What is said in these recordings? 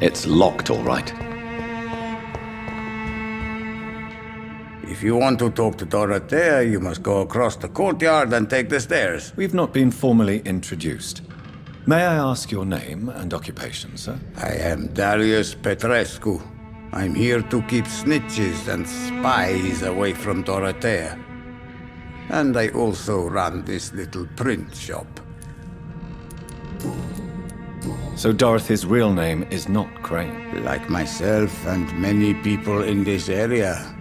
It's locked, all right. If you want to talk to Dorothea, you must go across the courtyard and take the stairs. We've not been formally introduced. May I ask your name and occupation, sir? I am Darius Petrescu. I'm here to keep snitches and spies away from Dorothea. And I also run this little print shop. So Dorothy's real name is not Crane? Like myself and many people in this area,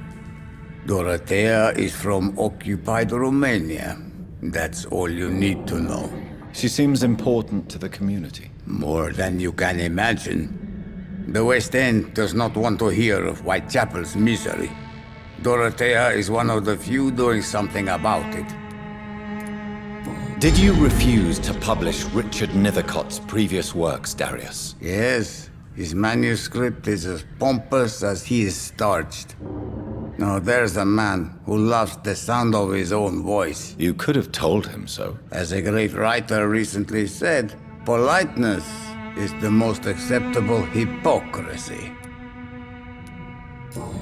Dorothea is from occupied Romania. That's all you need to know. She seems important to the community. More than you can imagine. The West End does not want to hear of Whitechapel's misery. Dorothea is one of the few doing something about it. Did you refuse to publish Richard Nethercott's previous works, Darius? Yes, his manuscript is as pompous as he is starched. Now there's a man who loves the sound of his own voice. You could have told him so. As a great writer recently said, politeness is the most acceptable hypocrisy.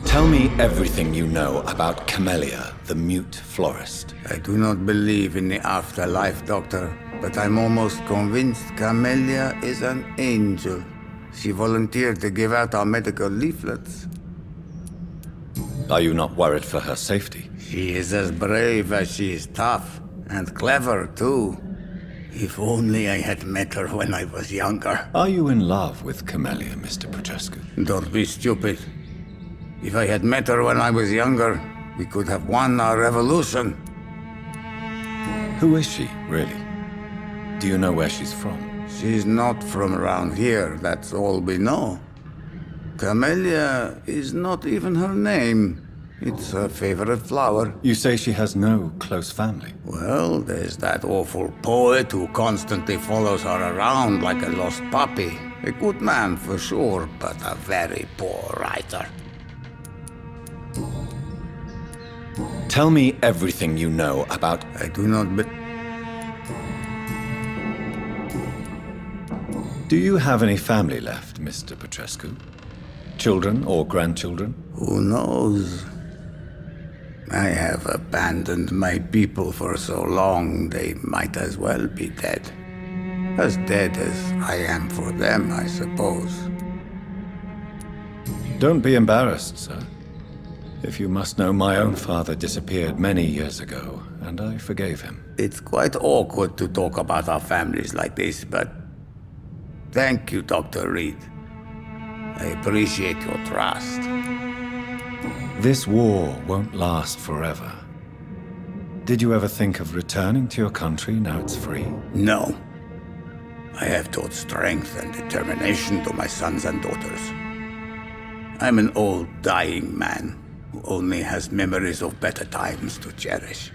Tell me everything you know about Camellia, the mute florist. I do not believe in the afterlife, Doctor, but I'm almost convinced Camellia is an angel. She volunteered to give out our medical leaflets. Are you not worried for her safety? She is as brave as she is tough, and clever too. If only I had met her when I was younger. Are you in love with Camellia, Mr. Petrescu? Don't be stupid. If I had met her when I was younger, we could have won our revolution. Who is she, really? Do you know where she's from? She's not from around here, that's all we know. Camellia is not even her name. It's her favorite flower. You say she has no close family? Well, there's that awful poet who constantly follows her around like a lost puppy. A good man for sure, but a very poor writer. Tell me everything you know about... I do not Do you have any family left, Mr. Petrescu? Children or grandchildren? Who knows? I have abandoned my people for so long, they might as well be dead. As dead as I am for them, I suppose. Don't be embarrassed, sir. If you must know, my own father disappeared many years ago, and I forgave him. It's quite awkward to talk about our families like this, but... Thank you, Dr. Reed. I appreciate your trust. This war won't last forever. Did you ever think of returning to your country now it's free? No. I have taught strength and determination to my sons and daughters. I'm an old, dying man who only has memories of better times to cherish.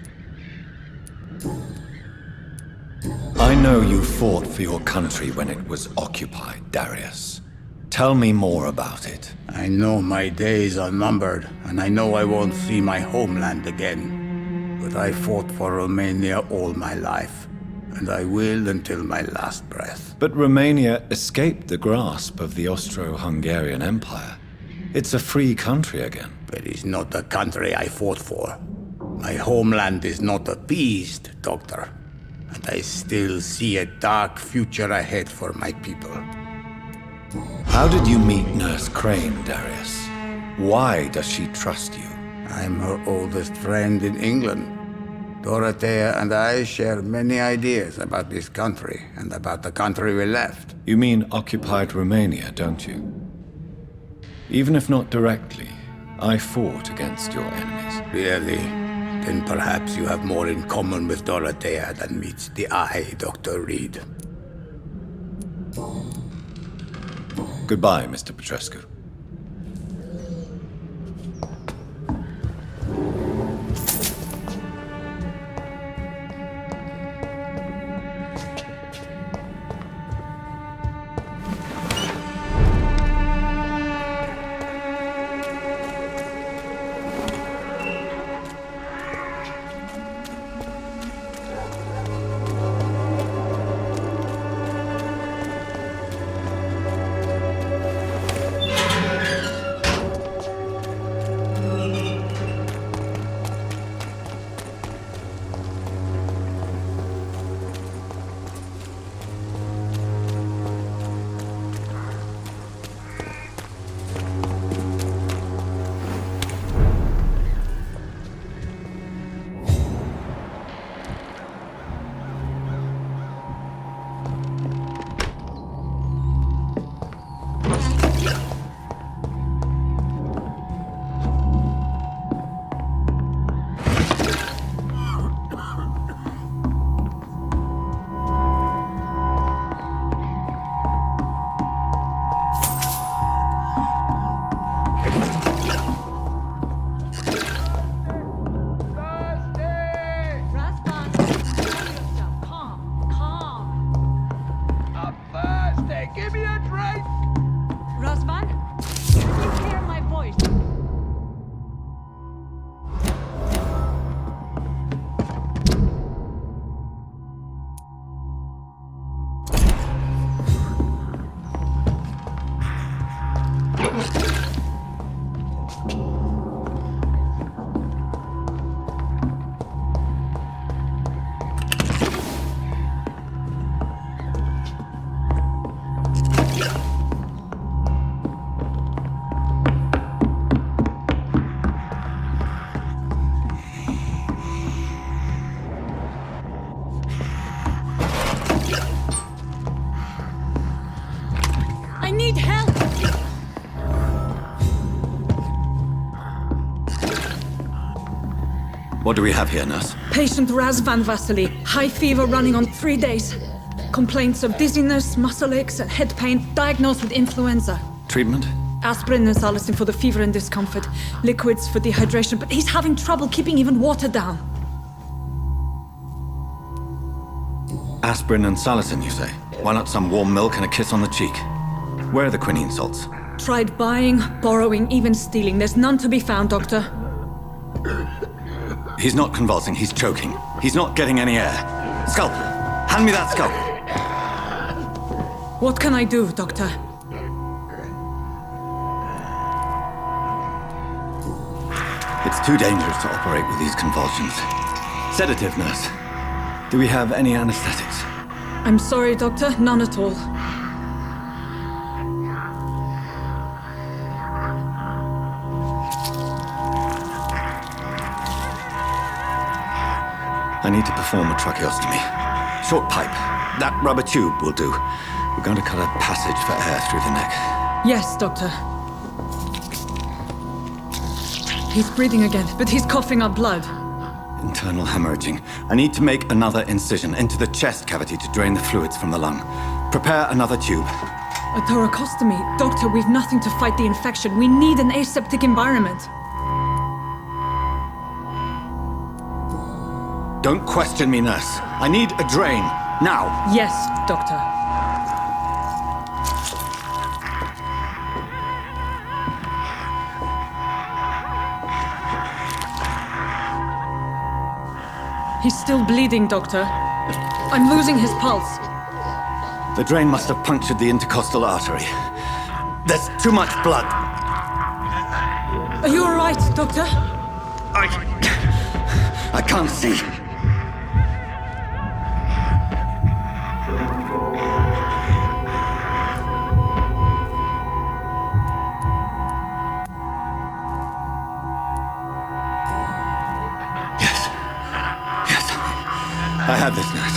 I know you fought for your country when it was occupied, Darius. Tell me more about it. I know my days are numbered, and I know I won't see my homeland again. But I fought for Romania all my life, and I will until my last breath. But Romania escaped the grasp of the Austro-Hungarian Empire. It's a free country again. But it's not the country I fought for. My homeland is not appeased, Doctor. And I still see a dark future ahead for my people. How did you meet Nurse Crane, Darius? Why does she trust you? I'm her oldest friend in England. Dorothea and I share many ideas about this country and about the country we left. You mean occupied Romania, don't you? Even if not directly, I fought against your enemies. Really? Then perhaps you have more in common with Dorothea than meets the eye, Dr. Reed. Goodbye, Mr. Petrescu. Hey, give me a drink! Razvan? Can you hear my voice? I need help! What do we have here, nurse? Patient Razvan Vasily. High fever running on 3 days. Complaints of dizziness, muscle aches, and head pain. Diagnosed with influenza. Treatment? Aspirin and salicin for the fever and discomfort. Liquids for dehydration, but he's having trouble keeping even water down. Aspirin and salicin, you say? Why not some warm milk and a kiss on the cheek? Where are the quinine salts? Tried buying, borrowing, even stealing. There's none to be found, Doctor. He's not convulsing, he's choking. He's not getting any air. Scalpel! Hand me that scalpel! What can I do, Doctor? It's too dangerous to operate with these convulsions. Sedative, nurse. Do we have any anesthetics? I'm sorry, Doctor. None at all. I need to perform a tracheostomy. Short pipe. That rubber tube will do. We're going to cut a passage for air through the neck. Yes, Doctor. He's breathing again, but he's coughing up blood. Internal hemorrhaging. I need to make another incision into the chest cavity to drain the fluids from the lung. Prepare another tube. A thoracostomy. Doctor, we've nothing to fight the infection. We need an aseptic environment. Don't question me, nurse. I need a drain. Now. Yes, Doctor. He's still bleeding, Doctor. I'm losing his pulse. The drain must have punctured the intercostal artery. There's too much blood. Are you all right, Doctor? I can't see. I have this, nurse.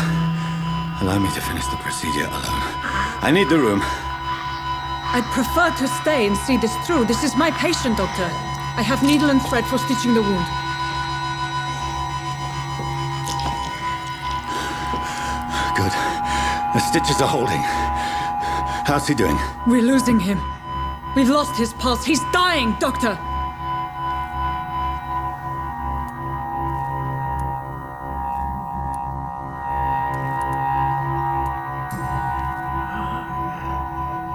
Allow me to finish the procedure alone. I need the room. I'd prefer to stay and see this through. This is my patient, Doctor. I have needle and thread for stitching the wound. Good. The stitches are holding. How's he doing? We're losing him. We've lost his pulse. He's dying, Doctor!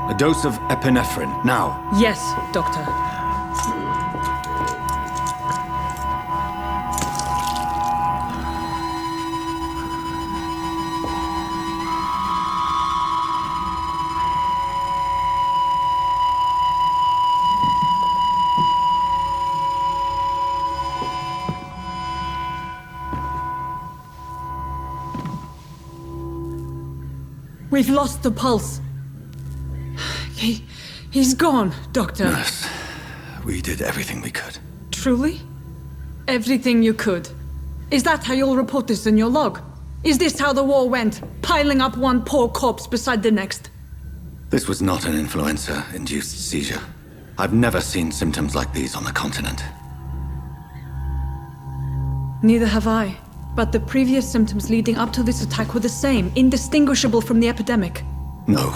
A dose of epinephrine, now. Yes, Doctor. We've lost the pulse. He's gone, Doctor. Nurse, we did everything we could. Truly? Everything you could. Is that how you'll report this in your log? Is this how the war went? Piling up one poor corpse beside the next? This was not an influenza-induced seizure. I've never seen symptoms like these on the continent. Neither have I. But the previous symptoms leading up to this attack were the same, indistinguishable from the epidemic. No.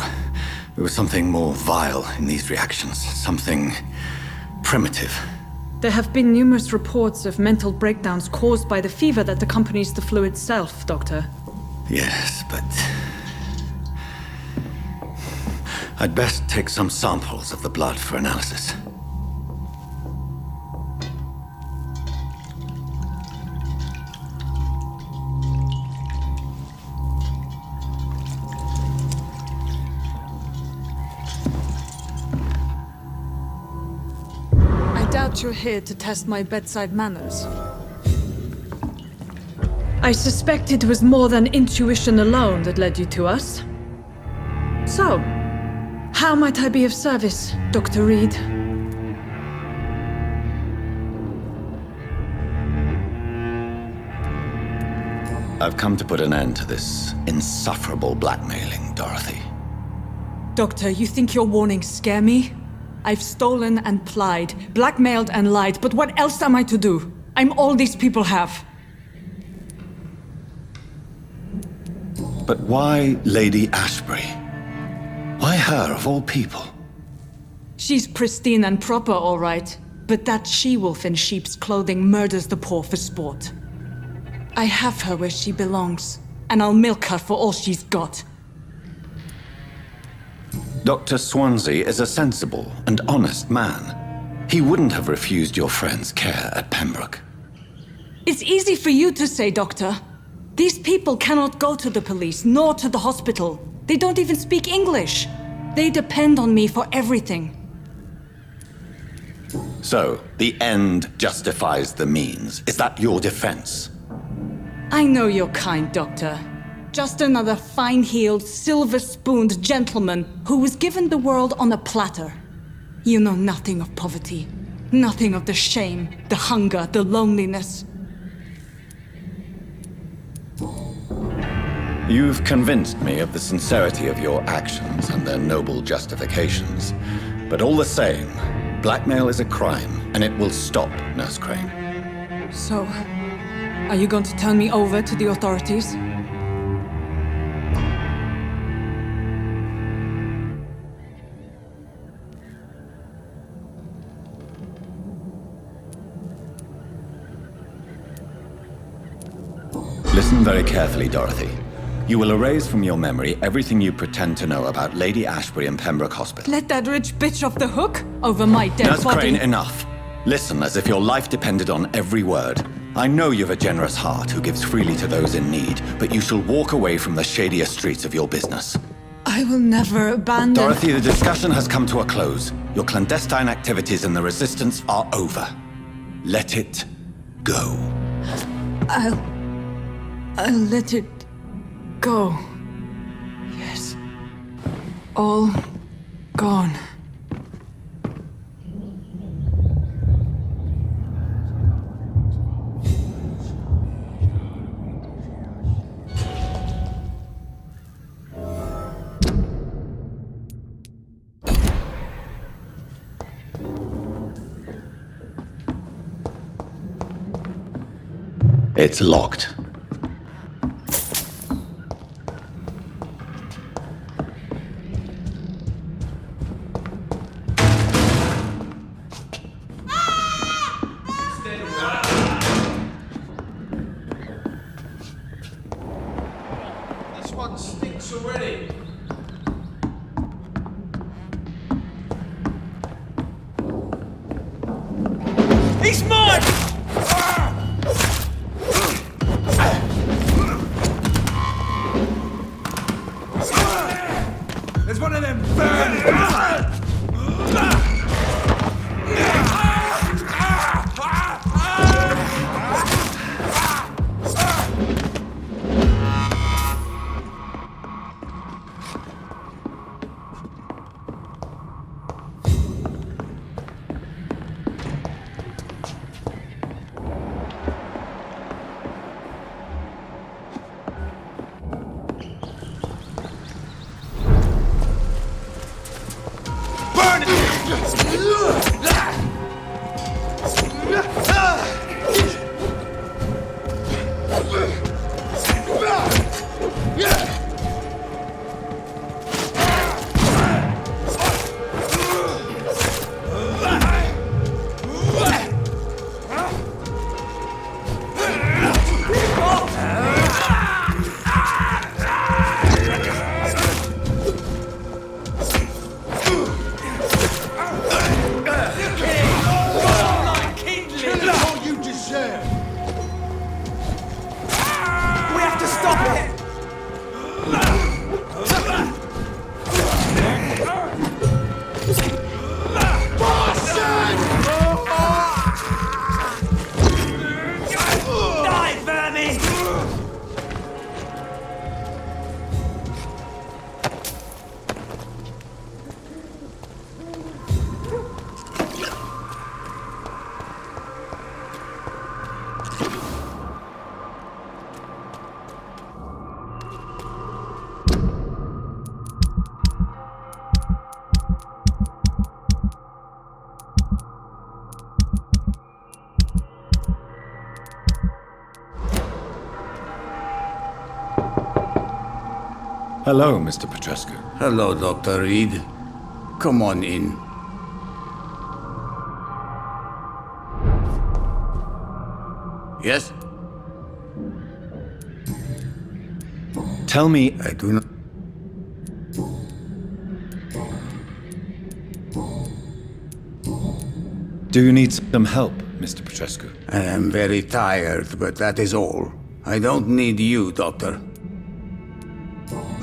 There was something more vile in these reactions. Something primitive. There have been numerous reports of mental breakdowns caused by the fever that accompanies the flu itself, Doctor. Yes, but... I'd best take some samples of the blood for analysis. I doubt you're here to test my bedside manners. I suspect it was more than intuition alone that led you to us. So, how might I be of service, Dr. Reed? I've come to put an end to this insufferable blackmailing, Dorothy. Doctor, you think your warnings scare me? I've stolen and plied, blackmailed and lied, but what else am I to do? I'm all these people have. But why Lady Ashbury? Why her, of all people? She's pristine and proper, all right. But that she-wolf in sheep's clothing murders the poor for sport. I have her where she belongs, and I'll milk her for all she's got. Dr. Swansea is a sensible and honest man. He wouldn't have refused your friend's care at Pembroke. It's easy for you to say, Doctor. These people cannot go to the police, nor to the hospital. They don't even speak English. They depend on me for everything. So, the end justifies the means. Is that your defense? I know you're kind, Doctor. Just another fine-heeled, silver-spooned gentleman who was given the world on a platter. You know nothing of poverty. Nothing of the shame, the hunger, the loneliness. You've convinced me of the sincerity of your actions and their noble justifications. But all the same, blackmail is a crime, and it will stop, Nurse Crane. So, are you going to turn me over to the authorities? Listen very carefully, Dorothy. You will erase from your memory everything you pretend to know about Lady Ashbury and Pembroke Hospital. Let that rich bitch off the hook over my dead Nurse body. Crane, enough. Listen as if your life depended on every word. I know you've a generous heart who gives freely to those in need, but you shall walk away from the shadier streets of your business. I will never abandon... Dorothy, the discussion has come to a close. Your clandestine activities in the Resistance are over. Let it go. I'll let it go. Yes. All gone. It's locked. This one stinks already. He's mine! There's one of them burning! Hello, Mr. Petrescu. Hello, Dr. Reed. Come on in. Yes? Tell me, I do not... do you need some help, Mr. Petrescu? I am very tired, but that is all. I don't need you, Doctor.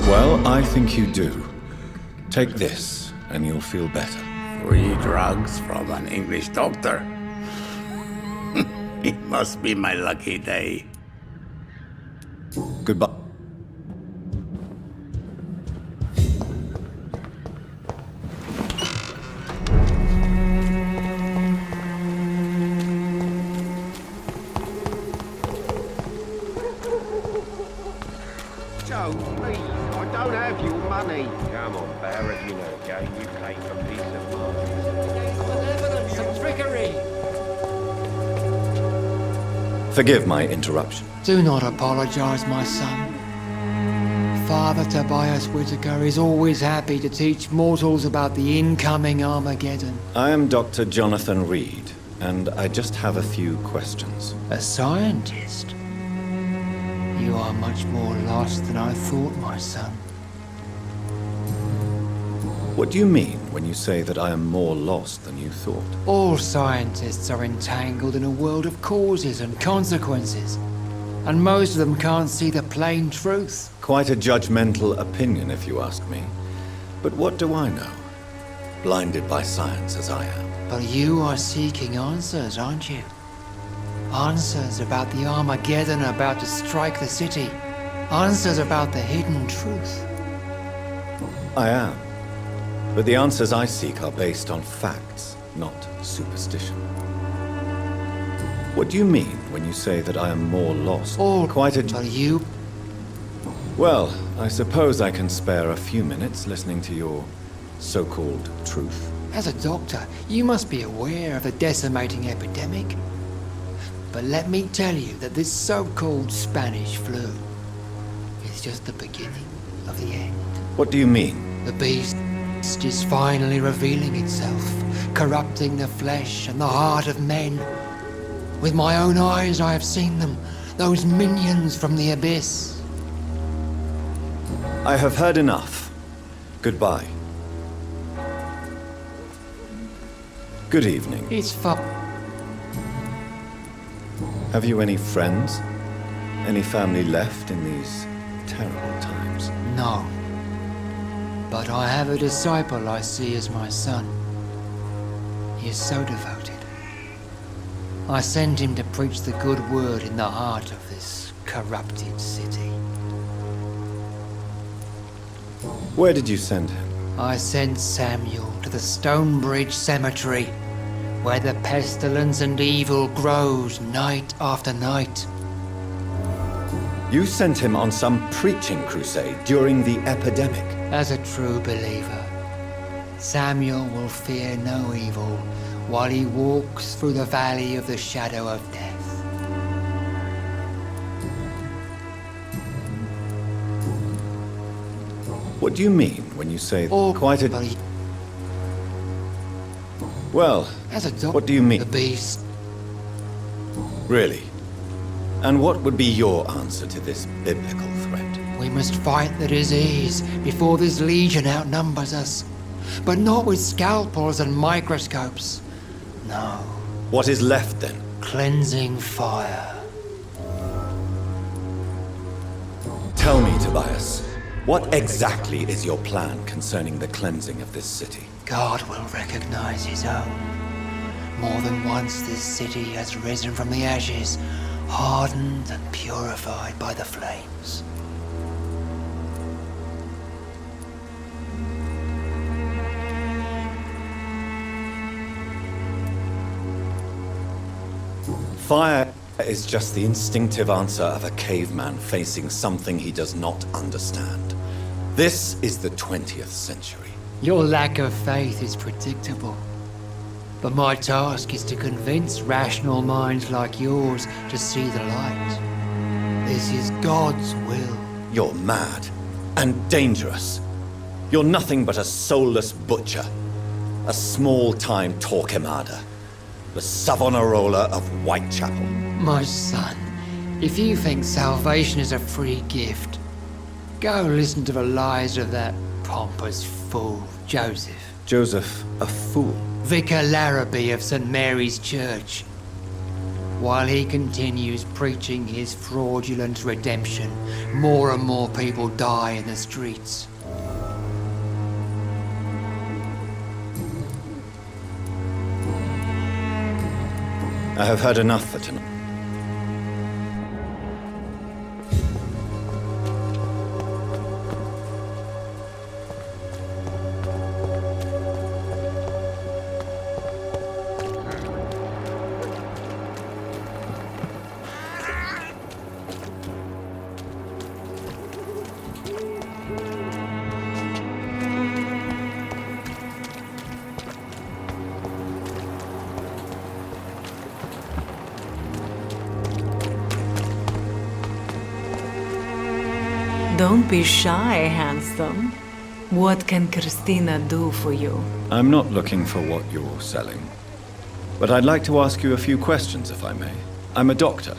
Well, I think you do. Take this, and you'll feel better. Free drugs from an English doctor. It must be my lucky day. Goodbye. Joe, please, I don't have your money. Come on, Barrett, you know, game you play for peace of mind. There's malevolence and trickery. Forgive my interruption. Do not apologize, my son. Father Tobias Whitaker is always happy to teach mortals about the incoming Armageddon. I am Dr. Jonathan Reed, and I just have a few questions. A scientist? You are much more lost than I thought, my son. What do you mean when you say that I am more lost than you thought? All scientists are entangled in a world of causes and consequences, and most of them can't see the plain truth. Quite a judgmental opinion, if you ask me. But what do I know? Blinded by science as I am. But you are seeking answers, aren't you? Answers about the Armageddon about to strike the city. Answers about the hidden truth. I am. But the answers I seek are based on facts, not superstition. What do you mean when you say that I am more lost? But you... Well, I suppose I can spare a few minutes listening to your so-called truth. As a doctor, you must be aware of the decimating epidemic. But let me tell you that this so-called Spanish flu is just the beginning of the end. What do you mean? The beast is finally revealing itself, corrupting the flesh and the heart of men. With my own eyes I have seen them, those minions from the abyss. I have heard enough. Goodbye. Good evening. It's Have you any friends? Any family left in these terrible times? No. But I have a disciple I see as my son. He is so devoted. I sent him to preach the good word in the heart of this corrupted city. Where did you send him? I sent Samuel to the Stonebridge Cemetery, where the pestilence and evil grows night after night. You sent him on some preaching crusade during the epidemic. As a true believer, Samuel will fear no evil while he walks through the valley of the shadow of death. What do you mean when you say quite a... Well, As a doctor, what do you mean? The beast. Really? And what would be your answer to this biblical threat? We must fight the disease before this legion outnumbers us. But not with scalpels and microscopes. No. What is left then? Cleansing fire. Tell me, Tobias, what exactly is your plan concerning the cleansing of this city? God will recognize his own. More than once this city has risen from the ashes, hardened and purified by the flames. Fire is just the instinctive answer of a caveman facing something he does not understand. This is the 20th century. Your lack of faith is predictable. But my task is to convince rational minds like yours to see the light. This is God's will. You're mad. and dangerous. You're nothing but a soulless butcher. A small-time Torquemada. The Savonarola of Whitechapel. My son, if you think salvation is a free gift, go listen to the lies of that pompous fool, Joseph. Joseph, a fool. Vicar Larrabee of St. Mary's Church. While he continues preaching his fraudulent redemption, more and more people die in the streets. I have heard enough for tonight. Don't be shy, handsome. What can Christina do for you? I'm not looking for what you're selling. But I'd like to ask you a few questions, if I may. I'm a doctor.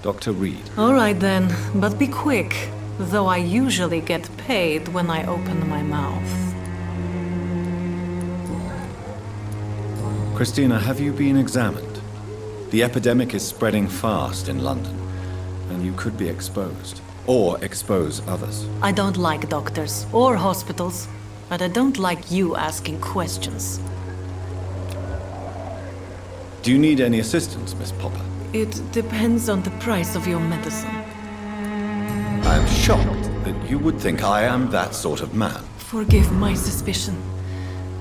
Dr. Reed. All right then, but be quick. Though I usually get paid when I open my mouth. Christina, have you been examined? The epidemic is spreading fast in London, and you could be exposed. Or expose others. I don't like doctors or hospitals, but I don't like you asking questions. Do you need any assistance, Miss Popper? It depends on the price of your medicine. I am shocked that you would think I am that sort of man. Forgive my suspicion.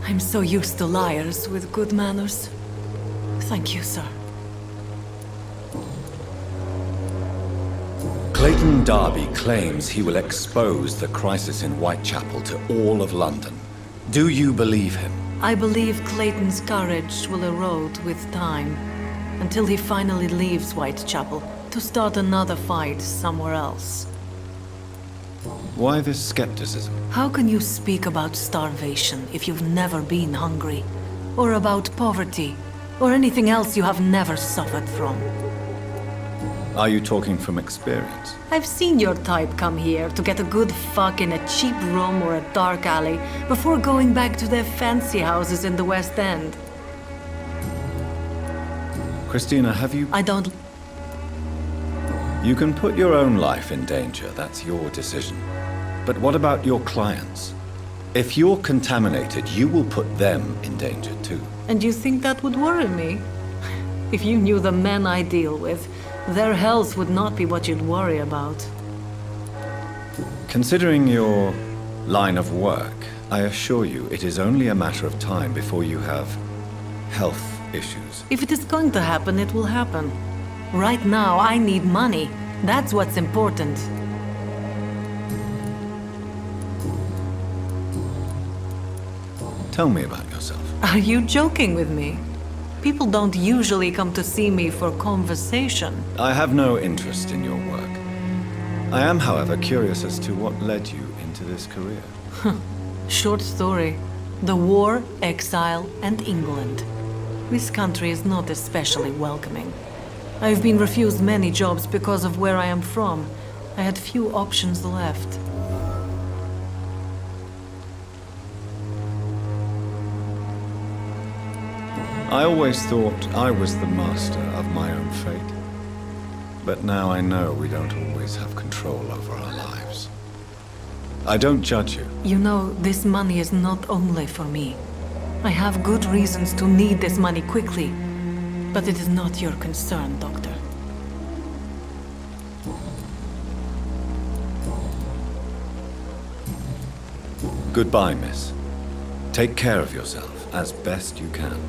I'm so used to liars with good manners. Thank you, sir. Clayton Darby claims he will expose the crisis in Whitechapel to all of London. Do you believe him? I believe Clayton's courage will erode with time, until he finally leaves Whitechapel to start another fight somewhere else. Why this skepticism? How can you speak about starvation if you've never been hungry? Or about poverty? Or anything else you have never suffered from? Are you talking from experience? I've seen your type come here to get a good fuck in a cheap room or a dark alley before going back to their fancy houses in the West End. Christina, have you... I don't... You can put your own life in danger, that's your decision. But what about your clients? If you're contaminated, you will put them in danger too. And you think that would worry me? If you knew the men I deal with, their health would not be what you'd worry about. Considering your line of work, I assure you it is only a matter of time before you have health issues. If it is going to happen, it will happen. Right now, I need money. That's what's important. Tell me about yourself. Are you joking with me? People don't usually come to see me for conversation. I have no interest in your work. I am, however, curious as to what led you into this career. Short story. The war, exile, and England. This country is not especially welcoming. I've been refused many jobs because of where I am from. I had few options left. I always thought I was the master of my own fate. But now I know we don't always have control over our lives. I don't judge you. You know, this money is not only for me. I have good reasons to need this money quickly. But it is not your concern, Doctor. Goodbye, miss. Take care of yourself as best you can.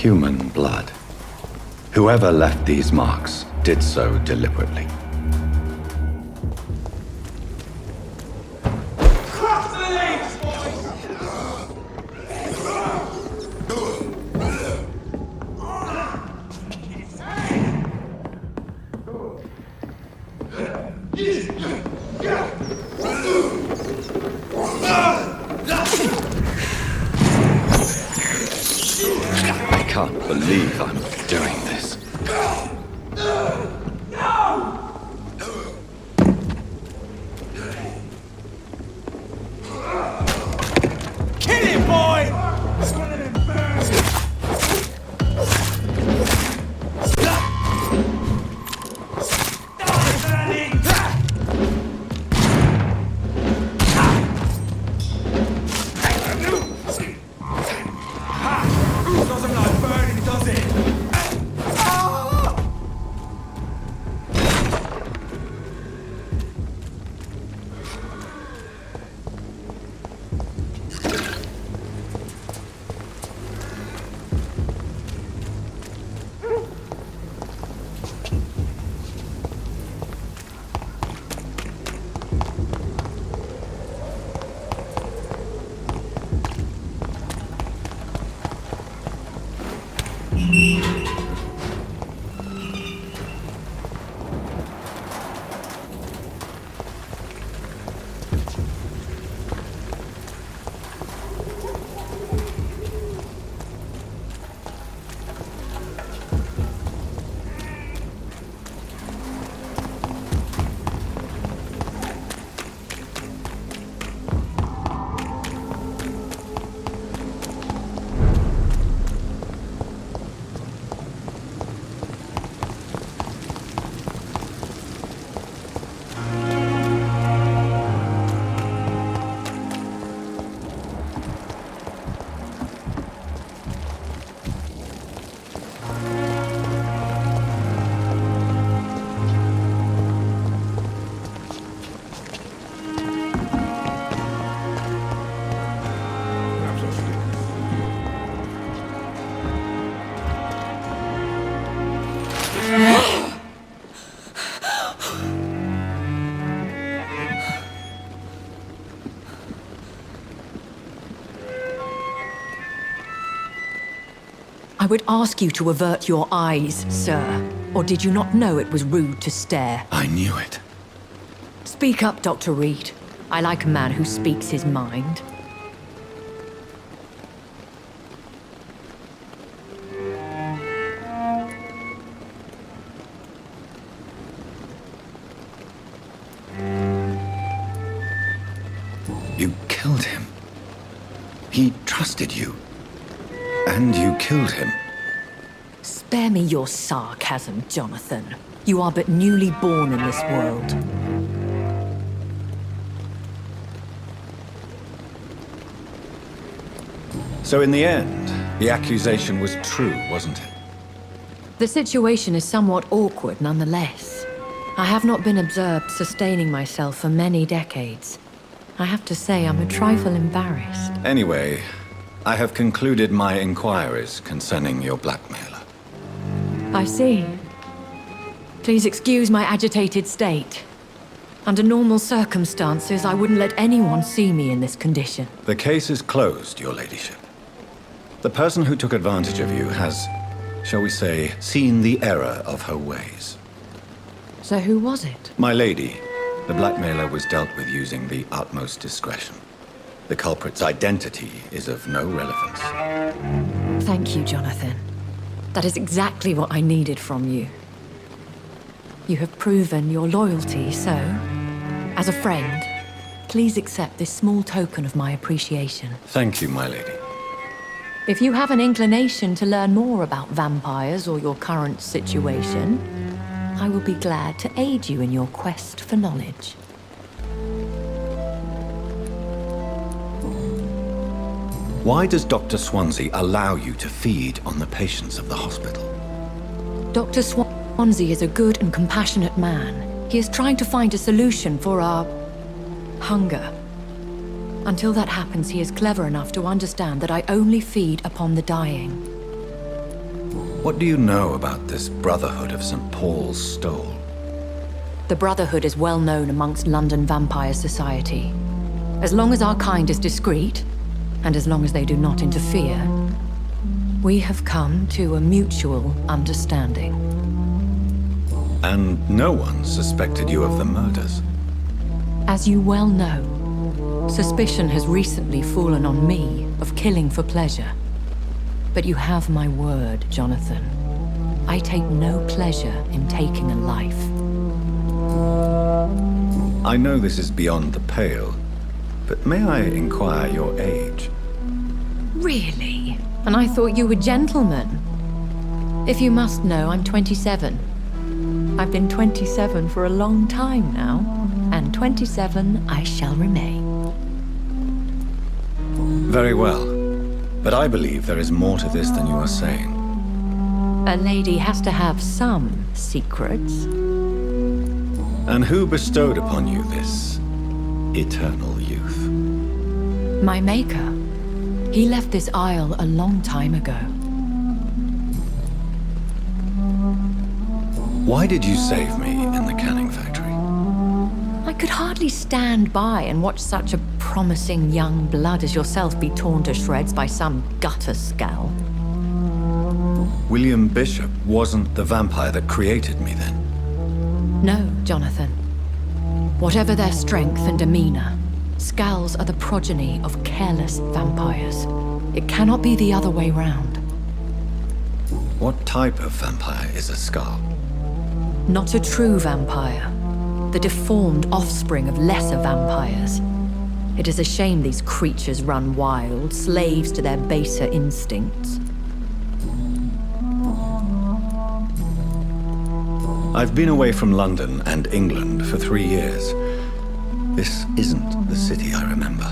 human blood. Whoever left these marks did so deliberately. I can't believe I'm doing this. Kill him, boy! Doesn't like burning, does it? I would ask you to avert your eyes, sir. Or did you not know it was rude to stare? I knew it. Speak up, Dr. Reed. I like a man who speaks his mind. You killed him. He trusted you. And you killed him. Spare me your sarcasm, Jonathan. You are but newly born in this world. So in the end, the accusation was true, wasn't it? The situation is somewhat awkward nonetheless. I have not been observed sustaining myself for many decades. I have to say I'm a trifle embarrassed. Anyway, I have concluded my inquiries concerning your blackmailer. I see. Please excuse my agitated state. Under normal circumstances, I wouldn't let anyone see me in this condition. The case is closed, your ladyship. The person who took advantage of you has, shall we say, seen the error of her ways. So who was it? My lady, the blackmailer was dealt with using the utmost discretion. The culprit's identity is of no relevance. Thank you, Jonathan. That is exactly what I needed from you. You have proven your loyalty, so, as a friend, please accept this small token of my appreciation. Thank you, my lady. If you have an inclination to learn more about vampires or your current situation, I will be glad to aid you in your quest for knowledge. Why does Dr. Swansea allow you to feed on the patients of the hospital? Dr. Swansea is a good and compassionate man. He is trying to find a solution for our hunger. Until that happens, he is clever enough to understand that I only feed upon the dying. What do you know about this Brotherhood of St. Paul's Stole? The Brotherhood is well known amongst London vampire society. As long as our kind is discreet, and as long as they do not interfere, we have come to a mutual understanding. And no one suspected you of the murders? As you well know, suspicion has recently fallen on me of killing for pleasure. But you have my word, Jonathan. I take no pleasure in taking a life. I know this is beyond the pale, but may I inquire your age? Really? And I thought you were gentlemen. If you must know, I'm 27. I've been 27 for a long time now, and 27 I shall remain. Very well, but I believe there is more to this than you are saying. A lady has to have some secrets. And who bestowed upon you this eternal youth? My maker. He left this isle a long time ago. Why did you save me in the canning factory? I could hardly stand by and watch such a promising young blood as yourself be torn to shreds by some gutter scowl. William Bishop wasn't the vampire that created me then? No, Jonathan. Whatever their strength and demeanor, Scowls are the progeny of careless vampires. It cannot be the other way round. What type of vampire is a Scowl? Not a true vampire. The deformed offspring of lesser vampires. It is a shame these creatures run wild, slaves to their baser instincts. I've been away from London and England for 3 years. This isn't the city I remember.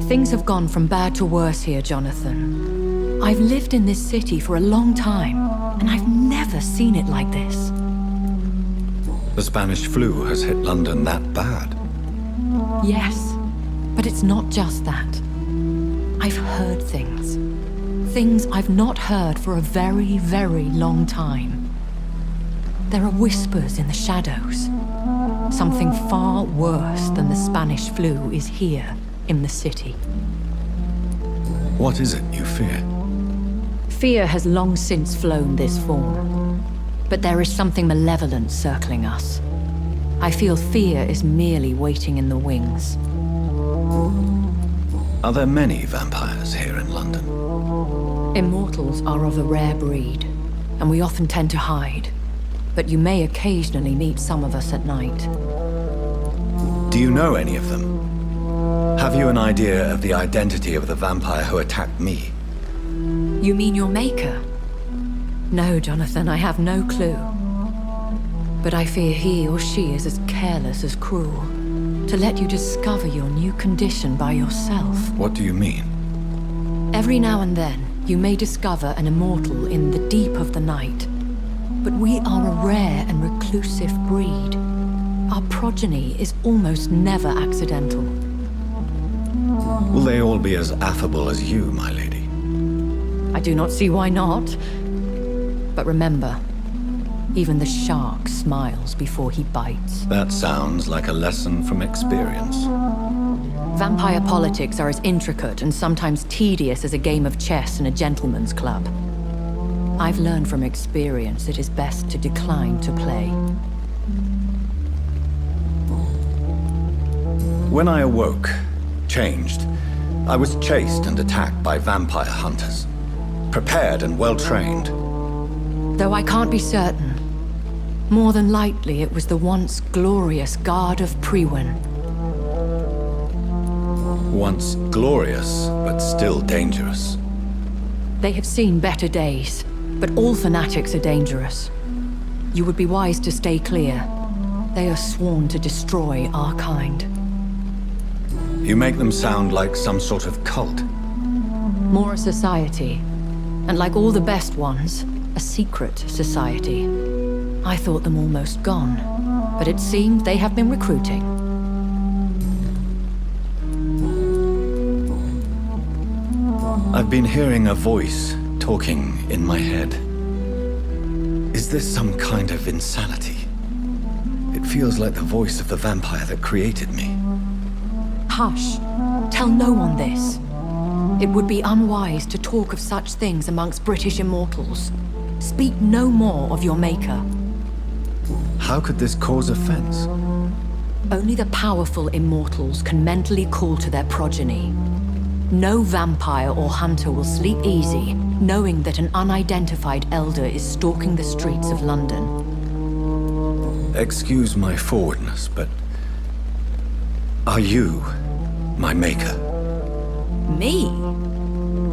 Things have gone from bad to worse here, Jonathan. I've lived in this city for a long time, and I've never seen it like this. The Spanish flu has hit London that bad? Yes, but it's not just that. I've heard things. Things I've not heard for a very, very long time. There are whispers in the shadows. Something far worse than the Spanish flu is here in the city. What is it you fear? Fear has long since flown this form. But there is something malevolent circling us. I feel fear is merely waiting in the wings. Are there many vampires here in London? Immortals are of a rare breed, and we often tend to hide. But you may occasionally meet some of us at night. Do you know any of them? Have you an idea of the identity of the vampire who attacked me? You mean your maker? No, Jonathan, I have no clue. But I fear he or she is as careless as cruel. To let you discover your new condition by yourself. What do you mean? Every now and then, you may discover an immortal in the deep of the night. But we are a rare and reclusive breed. Our progeny is almost never accidental. Will they all be as affable as you, my lady? I do not see why not. But remember, even the shark smiles before he bites. That sounds like a lesson from experience. Vampire politics are as intricate and sometimes tedious as a game of chess in a gentleman's club. I've learned from experience it is best to decline to play. When I awoke, changed, I was chased and attacked by vampire hunters. Prepared and well-trained. Though I can't be certain, more than likely it was the once glorious Guard of Priwen. Once glorious, but still dangerous. They have seen better days, but all fanatics are dangerous. You would be wise to stay clear. They are sworn to destroy our kind. You make them sound like some sort of cult. More a society, and like all the best ones, a secret society. I thought them almost gone, but it seemed they have been recruiting. I've been hearing a voice talking in my head. Is this some kind of insanity? It feels like the voice of the vampire that created me. Hush. Tell no one this. It would be unwise to talk of such things amongst British immortals. Speak no more of your maker. How could this cause offense? Only the powerful immortals can mentally call to their progeny. No vampire or hunter will sleep easy, knowing that an unidentified elder is stalking the streets of London. Excuse my forwardness, but... are you my maker? Me?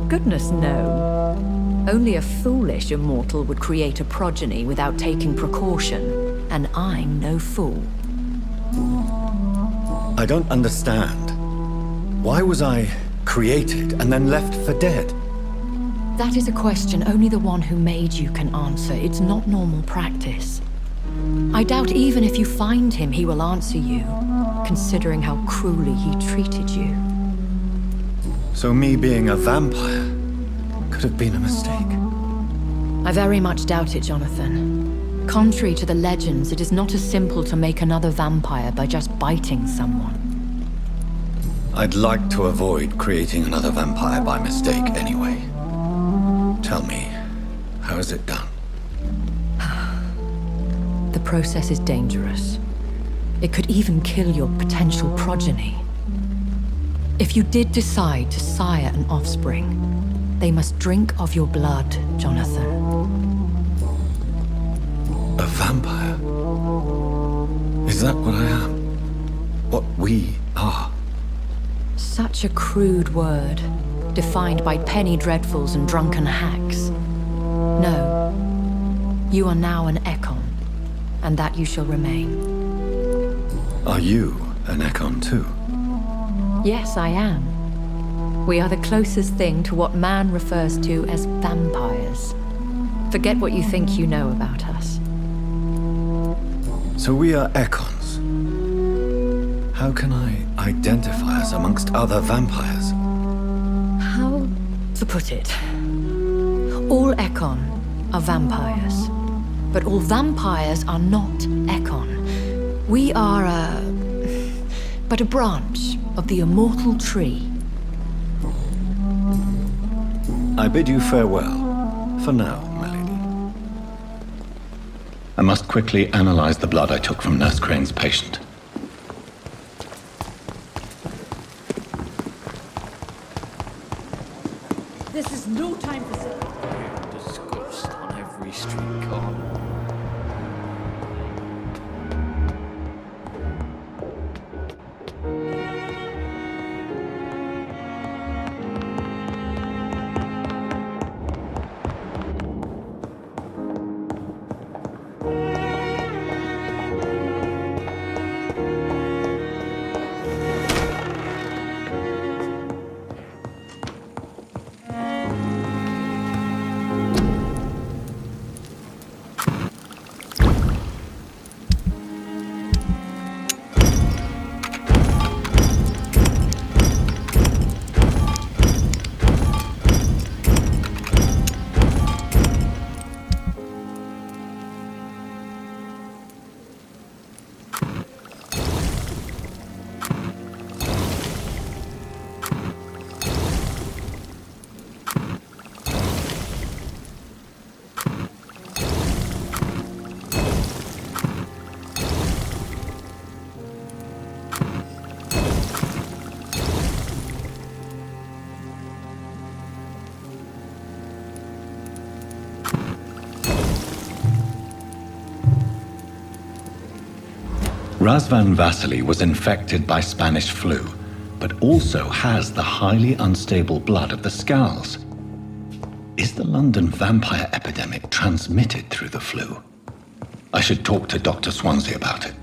Goodness, no. Only a foolish immortal would create a progeny without taking precaution, and I'm no fool. I don't understand. Why was I created and then left for dead? That is a question only the one who made you can answer. It's not normal practice. I doubt even if you find him, he will answer you, considering how cruelly he treated you. So me being a vampire could have been a mistake. I very much doubt it, Jonathan. Contrary to the legends, it is not as simple to make another vampire by just biting someone. I'd like to avoid creating another vampire by mistake anyway. Tell me, how is it done? The process is dangerous. It could even kill your potential progeny. If you did decide to sire an offspring, they must drink of your blood, Jonathan. A vampire? Is that what I am? What we are? Such a crude word, defined by penny dreadfuls and drunken hacks. No. You are now an Ekon, and that you shall remain. Are you an Ekon too? Yes, I am. We are the closest thing to what man refers to as vampires. Forget what you think you know about us. So we are Ekons. How can I identify us amongst other vampires? How to put it? All Ekon are vampires. But all vampires are not Ekon. We are but a branch of the immortal tree. I bid you farewell, for now, my lady. I must quickly analyze the blood I took from Nurse Crane's patient. This is no time for Disgust on every street corner. Razvan Vasily was infected by Spanish flu, but also has the highly unstable blood of the Skulls. Is the London vampire epidemic transmitted through the flu? I should talk to Dr. Swansea about it.